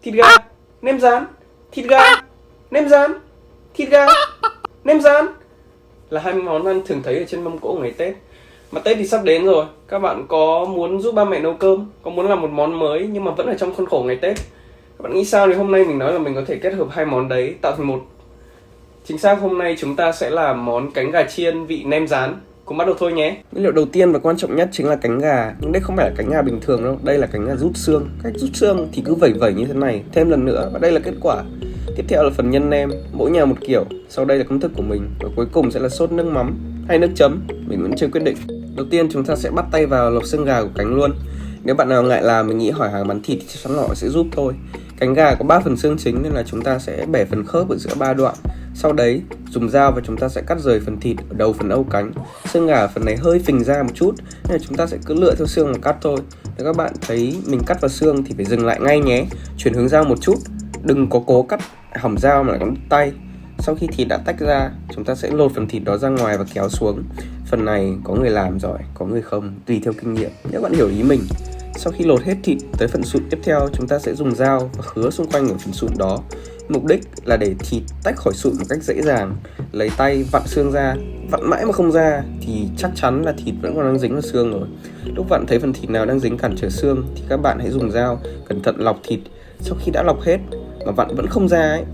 thịt gà, nem rán, thịt gà, nem rán, thịt gà, nem rán là hai món ăn thường thấy ở trên mâm cỗ ngày Tết. Mà Tết thì sắp đến rồi, các bạn có muốn giúp ba mẹ nấu cơm, có muốn làm một món mới nhưng mà vẫn ở trong khuôn khổ ngày Tết. Các bạn nghĩ sao nếu hôm nay mình nói là mình có thể kết hợp hai món đấy tạo thành một. Chính xác, hôm nay chúng ta sẽ làm món cánh gà chiên vị nem rán. Cùng bắt đầu thôi nhé. Nguyên liệu đầu tiên và quan trọng nhất chính là cánh gà. Nhưng đây không phải là cánh gà bình thường đâu, đây là cánh gà rút xương. Cách rút xương thì cứ vẩy vẩy như thế này thêm lần nữa, và đây là kết quả. Tiếp theo là phần nhân nem, mỗi nhà một kiểu. Sau đây là công thức của mình, và cuối cùng sẽ là sốt nước mắm hay nước chấm, mình vẫn chưa quyết định. Đầu tiên chúng ta sẽ bắt tay vào lọc xương gà của cánh luôn. Nếu bạn nào ngại làm, mình nghĩ hỏi hàng bán thịt thì chắc chắn họ sẽ giúp thôi. Cánh gà có 3 phần xương chính nên là chúng ta sẽ bẻ phần khớp ở giữa 3 đoạn. Sau đấy dùng dao và chúng ta sẽ cắt rời phần thịt ở đầu phần âu cánh. Xương gà phần này hơi phình ra một chút nên là chúng ta sẽ cứ lựa theo xương mà cắt thôi. Nếu các bạn thấy mình cắt vào xương thì phải dừng lại ngay nhé. Chuyển hướng dao một chút, đừng có cố cắt hỏng dao mà lại cắm tay. Sau khi thịt đã tách ra, chúng ta sẽ lột phần thịt đó ra ngoài và kéo xuống. Phần này có người làm giỏi, có người không, tùy theo kinh nghiệm. Nếu bạn hiểu ý mình. Sau khi lột hết thịt tới phần sụn tiếp theo, chúng ta sẽ dùng dao và khứa xung quanh ở phần sụn đó. Mục đích là để thịt tách khỏi sụn một cách dễ dàng. Lấy tay vặn xương ra, vặn mãi mà không ra thì chắc chắn là thịt vẫn còn đang dính vào xương rồi. Lúc vặn thấy phần thịt nào đang dính cản trở xương thì các bạn hãy dùng dao cẩn thận lọc thịt. Sau khi đã lọc hết mà vặn vẫn không ra ấy,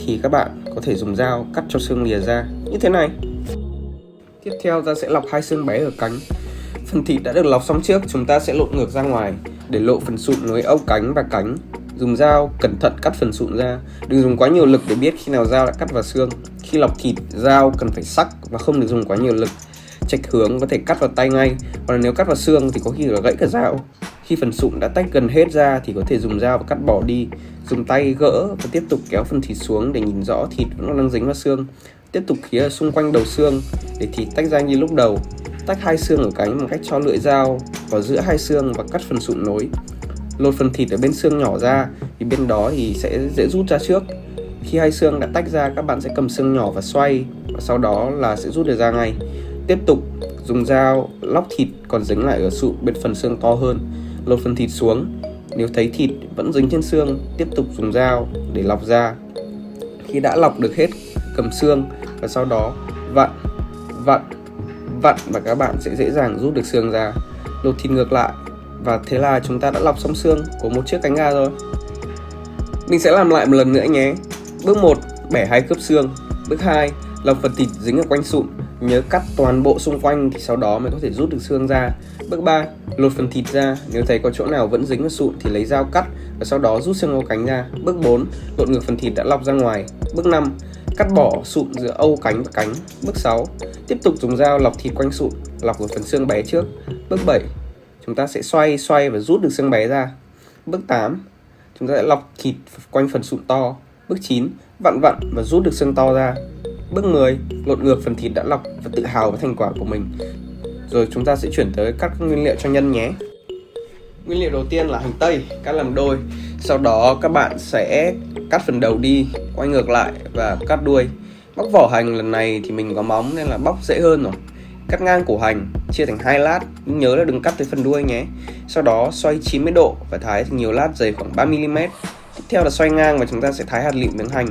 thì các bạn có thể dùng dao cắt cho xương lìa ra như thế này. Tiếp theo ta sẽ lọc hai xương bé ở cánh. Phần thịt đã được lọc xong trước, chúng ta sẽ lộn ngược ra ngoài để lộ phần sụn nối âu cánh và cánh. Dùng dao cẩn thận cắt phần sụn ra, đừng dùng quá nhiều lực để biết khi nào dao đã cắt vào xương. Khi lọc thịt, dao cần phải sắc và không được dùng quá nhiều lực. Chệch hướng có thể cắt vào tay ngay, còn nếu cắt vào xương thì có khi là gãy cả dao. Khi phần sụn đã tách gần hết ra thì có thể dùng dao và cắt bỏ đi. Dùng tay gỡ và tiếp tục kéo phần thịt xuống để nhìn rõ thịt vẫn đang dính vào xương. Tiếp tục khía ở xung quanh đầu xương để thịt tách ra như lúc đầu. Tách hai xương ở cánh bằng cách cho lưỡi dao vào giữa hai xương và cắt phần sụn nối. Lột phần thịt ở bên xương nhỏ ra vì bên đó thì sẽ dễ rút ra trước. Khi hai xương đã tách ra, các bạn sẽ cầm xương nhỏ và xoay, và sau đó là sẽ rút được ra ngay. Tiếp tục dùng dao lóc thịt còn dính lại ở sụn bên phần xương to hơn. Lột phần thịt xuống, nếu thấy thịt vẫn dính trên xương, tiếp tục dùng dao để lọc ra. Khi đã lọc được hết, cầm xương và sau đó vặn và các bạn sẽ dễ dàng rút được xương ra. Lột thịt ngược lại, và thế là chúng ta đã lọc xong xương của một chiếc cánh gà rồi. Mình sẽ làm lại một lần nữa nhé. Bước 1, bẻ hai khớp xương. Bước 2, lọc phần thịt dính ở quanh sụn. Nhớ cắt toàn bộ xung quanh thì sau đó mới có thể rút được xương ra. Bước 3, lột phần thịt ra. Nếu thấy có chỗ nào vẫn dính vào sụn thì lấy dao cắt và sau đó rút xương âu cánh ra. Bước 4, lột ngược phần thịt đã lọc ra ngoài. Bước 5, cắt bỏ sụn giữa âu cánh và cánh. Bước 6, tiếp tục dùng dao lọc thịt quanh sụn, lọc ở phần xương bé trước. Bước 7, chúng ta sẽ xoay và rút được xương bé ra. Bước 8, chúng ta sẽ lọc thịt quanh phần sụn to. Bước 9, vặn và rút được xương to ra. Bước 10, lột ngược phần thịt đã lọc và tự hào với thành quả của mình. Rồi chúng ta sẽ chuyển tới cắt các nguyên liệu cho nhân nhé. Nguyên liệu đầu tiên là hành tây, cắt làm đôi. Sau đó các bạn sẽ cắt phần đầu đi, quay ngược lại và cắt đuôi. Bóc vỏ hành lần này thì mình có móng nên là bóc dễ hơn rồi. Cắt ngang củ hành, chia thành 2 lát, nhưng nhớ là đừng cắt tới phần đuôi nhé. Sau đó xoay 90 độ và thái thành nhiều lát dày khoảng 3mm. Tiếp theo là xoay ngang và chúng ta sẽ thái hạt lựu miếng hành.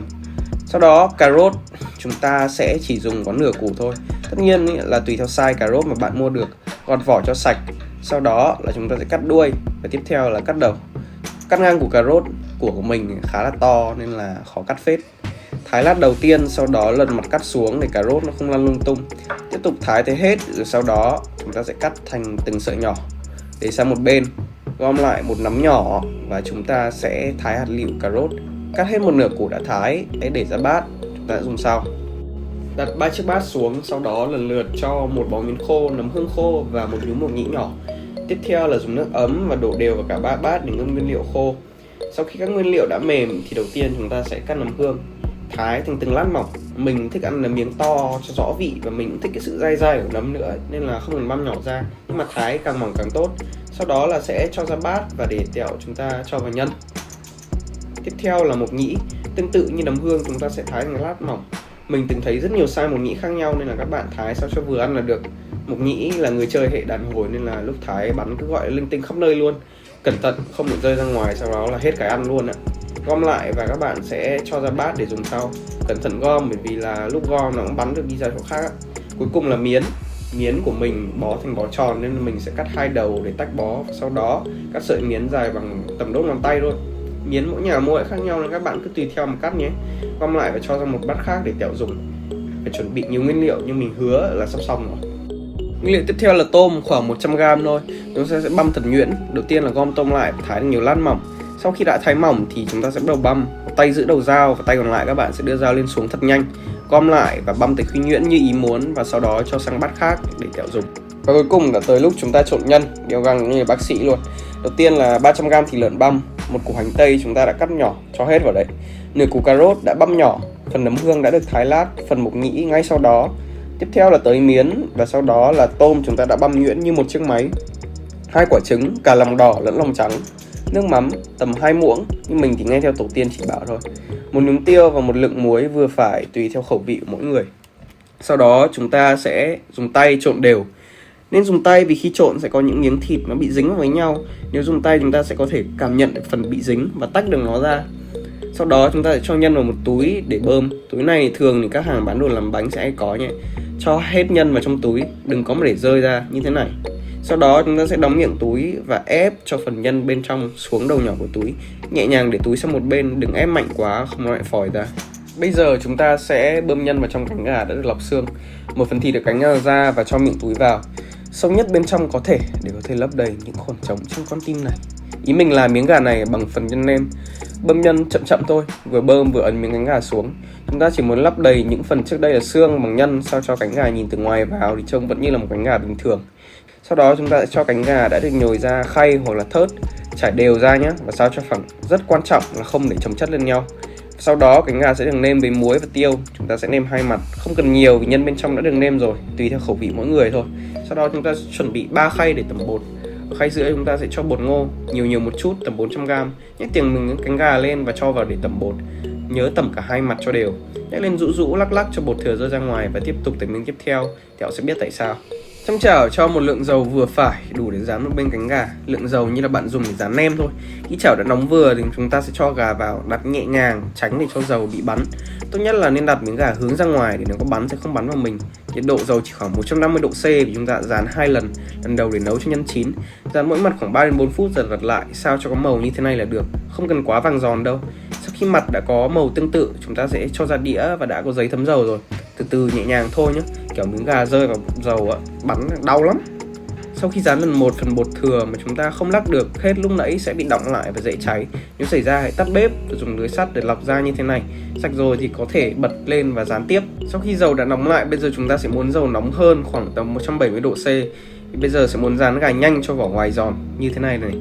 Sau đó cà rốt, chúng ta sẽ chỉ dùng có nửa củ thôi. Tất nhiên là tùy theo size cà rốt mà bạn mua được. Gọt vỏ cho sạch. Sau đó là chúng ta sẽ cắt đuôi và tiếp theo là cắt đầu. Cắt ngang củ cà rốt của mình khá là to nên là khó cắt phết. Thái lát đầu tiên, sau đó lần mặt cắt xuống để cà rốt nó không lăn lung tung. Tiếp tục thái tới hết, rồi sau đó chúng ta sẽ cắt thành từng sợi nhỏ. Để sang một bên, gom lại một nắm nhỏ và chúng ta sẽ thái hạt lựu cà rốt. Cắt hết một nửa củ đã thái, để ra bát, chúng ta sẽ dùng sau. Đặt 3 chiếc bát xuống, sau đó lần lượt cho một bó miến khô, nấm hương khô và một nhúm mộc nhĩ nhỏ. Tiếp theo là dùng nước ấm và đổ đều vào cả 3 bát để ngâm nguyên liệu khô. Sau khi các nguyên liệu đã mềm thì đầu tiên chúng ta sẽ cắt nấm hương, thái thành từng lát mỏng. Mình thích ăn nấm miếng to cho rõ vị và mình cũng thích cái sự dai dai của nấm nữa nên là không cần băm nhỏ ra, nhưng mà thái càng mỏng càng tốt. Sau đó là sẽ cho ra bát và để tẹo chúng ta cho vào nhân. Tiếp theo là mộc nhĩ, tương tự như nấm hương chúng ta sẽ thái thành lát mỏng. Mình từng thấy rất nhiều size mộc nhĩ khác nhau nên là các bạn thái sao cho vừa ăn là được. Mộc nhĩ là người chơi hệ đàn hồi nên là lúc thái bắn cứ gọi linh tinh khắp nơi luôn. Cẩn thận không được rơi ra ngoài, sau đó là hết cái ăn luôn ạ. gom lại và các bạn sẽ cho ra bát để dùng sau. Cẩn thận gom bởi vì là lúc gom nó cũng bắn được đi ra chỗ khác. Cuối cùng là miến của mình bó thành bó tròn nên mình sẽ cắt 2 đầu để tách bó. Sau đó cắt sợi miến dài bằng tầm đốt ngón tay thôi. Miến mỗi nhà mua lại khác nhau nên các bạn cứ tùy theo mà cắt nhé. Gom lại và cho ra một bát khác để tẹo dùng. Phải chuẩn bị nhiều nguyên liệu nhưng mình hứa là sắp xong rồi. Nguyên liệu tiếp theo là tôm khoảng 100g thôi. Chúng ta sẽ băm thật nhuyễn. Đầu tiên là gom tôm lại và thái thành nhiều lát mỏng. Sau khi đã thái mỏng thì chúng ta sẽ bắt đầu băm. Tay giữ đầu dao và tay còn lại các bạn sẽ đưa dao lên xuống thật nhanh. Gom lại và băm tới khi nhuyễn như ý muốn và sau đó cho sang bát khác để tẹo dùng. Và cuối cùng đã tới lúc chúng ta trộn nhân, đeo găng như bác sĩ luôn. Đầu tiên là 300g thịt lợn băm, một củ hành tây chúng ta đã cắt nhỏ cho hết vào đấy. Nửa củ cà rốt đã băm nhỏ, phần nấm hương đã được thái lát, phần mộc nhĩ ngay sau đó. Tiếp theo là tới miến và sau đó là tôm chúng ta đã băm nhuyễn như một chiếc máy. 2 quả trứng, cả lòng đỏ lẫn lòng trắng. Nước mắm tầm 2 muỗng, nhưng mình thì nghe theo tổ tiên chỉ bảo thôi. Một nhúm tiêu và một lượng muối vừa phải tùy theo khẩu vị của mỗi người. Sau đó chúng ta sẽ dùng tay trộn đều. Nên dùng tay vì khi trộn sẽ có những miếng thịt nó bị dính vào với nhau. Nếu dùng tay chúng ta sẽ có thể cảm nhận được phần bị dính và tách được nó ra. Sau đó chúng ta sẽ cho nhân vào một túi để bơm. Túi này thường thì các hàng bán đồ làm bánh sẽ hay có nhé. Cho hết nhân vào trong túi, đừng có mà để rơi ra như thế này. Sau đó chúng ta sẽ đóng miệng túi và ép cho phần nhân bên trong xuống đầu nhỏ của túi. Nhẹ nhàng để túi sang một bên, đừng ép mạnh quá không nó lại phòi ra. Bây giờ chúng ta sẽ bơm nhân vào trong cánh gà đã được lọc xương. Một phần thịt được cánh gà ra và cho miệng túi vào sâu nhất bên trong có thể để có thể lấp đầy những khoảng trống trong con tim này. Ý mình là miếng gà này bằng phần nhân nêm. Bơm nhân chậm chậm thôi, vừa bơm vừa ấn miếng cánh gà xuống. Chúng ta chỉ muốn lấp đầy những phần trước đây là xương bằng nhân, sao cho cánh gà nhìn từ ngoài vào thì trông vẫn như là một cánh gà bình thường. Sau đó chúng ta sẽ cho cánh gà đã được nhồi ra khay hoặc là thớt, trải đều ra nhé. Và sao cho phẳng, rất quan trọng là không để chồng chất lên nhau. Sau đó cánh gà sẽ được nêm với muối và tiêu. Chúng ta sẽ nêm 2 mặt, không cần nhiều vì nhân bên trong đã được nêm rồi, tùy theo khẩu vị mỗi người thôi. Sau đó chúng ta sẽ chuẩn bị 3 khay để tẩm bột. Ở khay giữa chúng ta sẽ cho bột ngô, nhiều một chút, tầm 400g. Nhấc tiền mình cánh gà lên và cho vào để tẩm bột. Nhớ tẩm cả 2 mặt cho đều. Nhấc lên rũ lắc lắc cho bột thừa rơi ra ngoài và tiếp tục tới miếng tiếp theo. Tẹo sẽ biết tại sao. Trong chảo cho một lượng dầu vừa phải đủ để rán một bên cánh gà. Lượng dầu như là bạn dùng để rán nem thôi. Khi chảo đã nóng vừa thì chúng ta sẽ cho gà vào, đặt nhẹ nhàng, tránh để cho dầu bị bắn. Tốt nhất là nên đặt miếng gà hướng ra ngoài để nó có bắn sẽ không bắn vào mình. Nhiệt độ dầu chỉ khoảng 150 độ C vì chúng ta rán 2 lần. Lần đầu để nấu cho nhân chín. Rán mỗi mặt khoảng 3 đến 4 phút giật lại sao cho có màu như thế này là được. Không cần quá vàng giòn đâu. Sau khi mặt đã có màu tương tự, chúng ta sẽ cho ra đĩa và đã có giấy thấm dầu rồi. Từ từ nhẹ nhàng thôi nhé. Kiểu miếng gà rơi vào dầu bắn đau lắm. Sau khi rán lần 1 phần bột thừa mà chúng ta không lắc được hết lúc nãy sẽ bị đọng lại và dễ cháy. Nếu xảy ra hãy tắt bếp và dùng lưới sắt để lọc ra như thế này. Sạch rồi thì có thể bật lên và rán tiếp. Sau khi dầu đã nóng lại, bây giờ chúng ta sẽ muốn dầu nóng hơn khoảng tầm 170 độ C. Thì bây giờ sẽ muốn rán gà nhanh cho vỏ ngoài giòn như thế này này.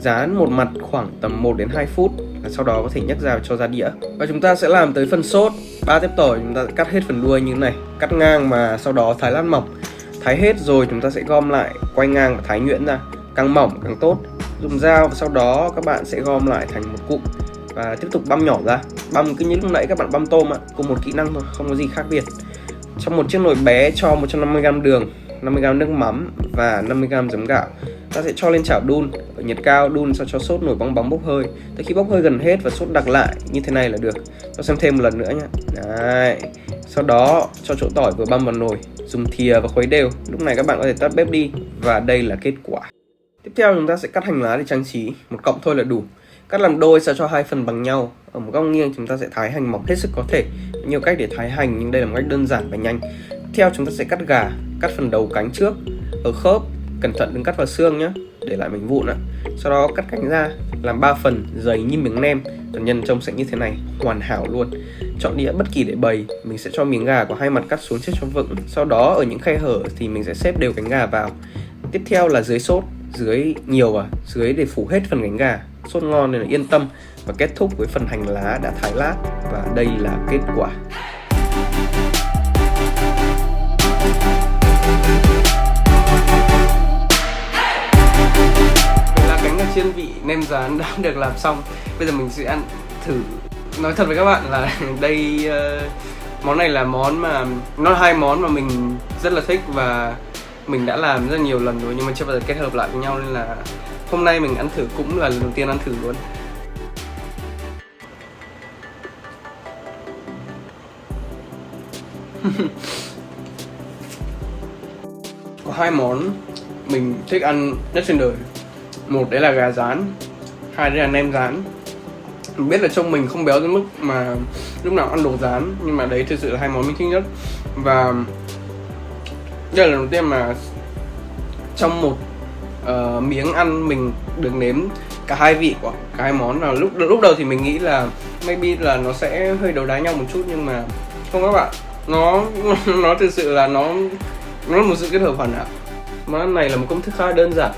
Rán một mặt khoảng tầm 1 đến 2 phút. Sau đó có thể nhấc ra cho ra đĩa. Và chúng ta sẽ làm tới phần sốt. 3 tép tỏi chúng ta cắt hết phần đuôi như thế này, cắt ngang mà sau đó thái lát mỏng. Thái hết rồi chúng ta sẽ gom lại, quay ngang và thái nhuyễn ra, càng mỏng càng tốt. Dùng dao và sau đó các bạn sẽ gom lại thành một cụm và tiếp tục băm nhỏ ra. Băm cứ như lúc nãy các bạn băm tôm cùng một kỹ năng thôi, không có gì khác biệt. Trong một chiếc nồi bé cho 150g đường, 50g nước mắm và 50g giấm gạo. Ta sẽ cho lên chảo đun ở nhiệt cao, đun sao cho sốt nổi bong bóng bốc hơi. Tới khi bốc hơi gần hết và sốt đặc lại như thế này là được. Cho xem thêm một lần nữa nhé. Đấy. Sau đó cho chỗ tỏi vừa băm vào nồi, dùng thìa và khuấy đều. Lúc này các bạn có thể tắt bếp đi và đây là kết quả. Tiếp theo chúng ta sẽ cắt hành lá để trang trí, một cọng thôi là đủ. Cắt làm đôi sao cho 2 phần bằng nhau. Ở một góc nghiêng chúng ta sẽ thái hành mỏng hết sức có thể. Nhiều cách để thái hành nhưng đây là một cách đơn giản và nhanh. Tiếp theo chúng ta sẽ cắt gà, cắt phần đầu cánh trước, ở khớp, cẩn thận đừng cắt vào xương nhé, để lại mảnh vụn. Sau đó cắt cánh ra làm 3 phần dày như miếng nem. Phần nhân trông sẽ như thế này, hoàn hảo luôn. Chọn đĩa bất kỳ để bày, mình sẽ cho miếng gà có 2 mặt cắt xuống trước cho vững. Sau đó ở những khe hở thì mình sẽ xếp đều cánh gà vào. Tiếp theo là dưới sốt, dưới nhiều vào, dưới để phủ hết phần cánh gà. Sốt ngon nên là yên tâm. Và kết thúc với phần hành lá đã thái lát. Và đây là kết quả. Cánh gà chiên vị nem rán đã được làm xong. Bây giờ mình sẽ ăn thử. Nói thật với các bạn là đây món này là món mà nó là 2 món mà mình rất là thích và mình đã làm rất nhiều lần rồi nhưng mà chưa bao giờ kết hợp lại với nhau nên là hôm nay mình ăn thử cũng là lần đầu tiên ăn thử luôn. Có hai món mình thích ăn nhất trên đời. Một đấy là gà rán, hai đấy là nem rán. Mình biết là trông mình không béo đến mức mà lúc nào ăn đồ rán, nhưng mà đấy thực sự là hai món mình thích nhất. Và đây là lần đầu tiên mà trong một miếng ăn mình được nếm cả hai vị của cả hai món. Là lúc đầu thì mình nghĩ là maybe là nó sẽ hơi đấu đá nhau một chút, nhưng mà không các bạn, nó thực sự là nó là một sự kết hợp hoàn hảo. Món ăn này là một công thức khá là đơn giản.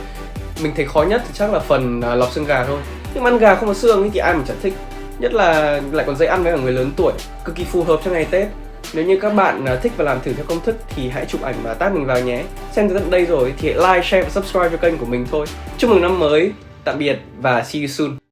Mình thấy khó nhất thì chắc là phần lọc xương gà thôi, nhưng mà ăn gà không có xương thì ai mà chẳng thích, nhất là lại còn dễ ăn với cả người lớn tuổi, cực kỳ phù hợp cho ngày Tết. Nếu như các bạn thích và làm thử theo công thức thì hãy chụp ảnh và tag mình vào nhé. Xem tới tận đây rồi thì hãy like, share và subscribe cho kênh của mình thôi. Chúc mừng năm mới, tạm biệt và see you soon.